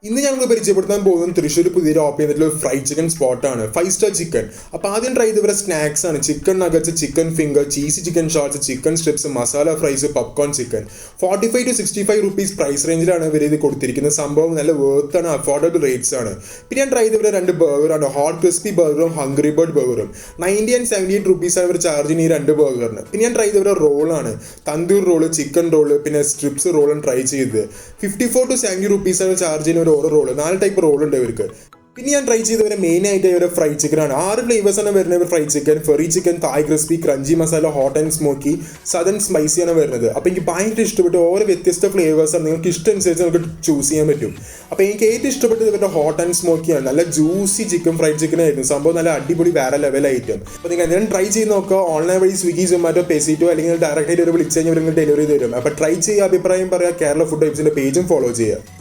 ഇന്ന് ഞങ്ങൾ പരിചയപ്പെടുത്താൻ പോകുന്നത് തൃശ്ശൂർ പുതിയൊരു ഓപ്പൺ ചെയ്തിട്ടുള്ള ഒരു ഫ്രൈഡ് ചിക്കൻ സ്പോട്ടാണ് 5 സ്റ്റാർ ചിക്കൻ. അപ്പോൾ ആദ്യം ട്രൈ ചെയ്ത് ഇവരുടെ സ്നാക്സ് ആണ് chicken nuggets, chicken finger, cheesy chicken shots, chicken strips, masala fries, popcorn chicken. 45 to 65 rupees price റേഞ്ചിലാണ് ഇവർ ഇത് കൊടുത്തിരിക്കുന്നത്. സംഭവം നല്ല വേർത്ത് ആണ്, അഫോർഡബിൾ റേറ്റ്സ് ആണ്. പിന്നെ ഞാൻ ട്രൈ ചെയ്ത് ഇവരുടെ 2 ബർഗറാണ്, ഹോട്ട് ക്രിസ്പി ബർഗറും ഹംഗ്രി ബേർഡ് ബർഗറും. 90 and 78 rupees ആണ് ഇവർ ചാർജ് ചെയ്യുന്ന ഈ 2 ബർഗറിന്. പിന്നെ ഞാൻ ട്രൈ ചെയ്ത് ഇവരുടെ റോളാണ്, തന്തൂർ റോള്, ചിക്കൻ റോള്, പിന്നെ സ്ട്രിപ്സ് റോളാണ് ട്രൈ ചെയ്തത്. 54 to 70 rupees ആണ് ചാർജ് ചെയ്യുന്ന ഓരോ റോള്. 4 ടൈപ്പ് റോൾ ഉണ്ട് ഇവർക്ക്. പിന്നെ ഞാൻ ട്രൈ ചെയ്തവരെ മെയിൻ ആയിട്ട് ഇവരെ ഫ്രൈഡ് ചിക്കൻ ആണ്. 6 ഫ്ലേവേഴ്സ് ആണ് വരുന്നത്. Fried chicken, fiery chicken, Thai crispy, crunchy masala, hot and smoky, southern spicy ആണ് വരുന്നത്. അപ്പോൾ എനിക്ക് ഭയങ്കര ഇഷ്ടപ്പെട്ടു. ഓരോ വ്യത്യസ്ത ഫ്ലേവേഴ്സ് ആണ്, നിങ്ങൾക്ക് ഇഷ്ടം അനുസരിച്ച് നമുക്ക് ചൂസ് ചെയ്യാൻ പറ്റും. അപ്പോൾ എനിക്ക് ഏറ്റവും ഇഷ്ടപ്പെട്ടത് ഇവരുടെ ഹോട്ട് ആൻഡ് സ്മോക്കി ആണ്. നല്ല ജ്യൂസി ചിക്കൻ, ഫ്രൈഡ് ചിക്കൻ ആയിരുന്നു. സംഭവം നല്ല അടിപൊളി വേറെ ലെവൽ ഐറ്റം. അപ്പോൾ നിങ്ങൾ എന്തെങ്കിലും ട്രൈ ചെയ്ത് നോക്കുക. ഓൺലൈൻ വഴി സ്വിഗ്ഗി, സൊമാറ്റോ, പെസിറ്റോ അല്ലെങ്കിൽ ഡയറക്റ്റ് ആയിട്ട് വിളിച്ച് കഴിഞ്ഞാൽ ഡെലിവറി തരും. അപ്പോൾ ട്രൈ ചെയ്യുക, അഭിപ്രായം പറയുക. കേരള ഫുഡ് ടൈപ്സിൻ്റെ പേജും ഫോളോ ചെയ്യുക.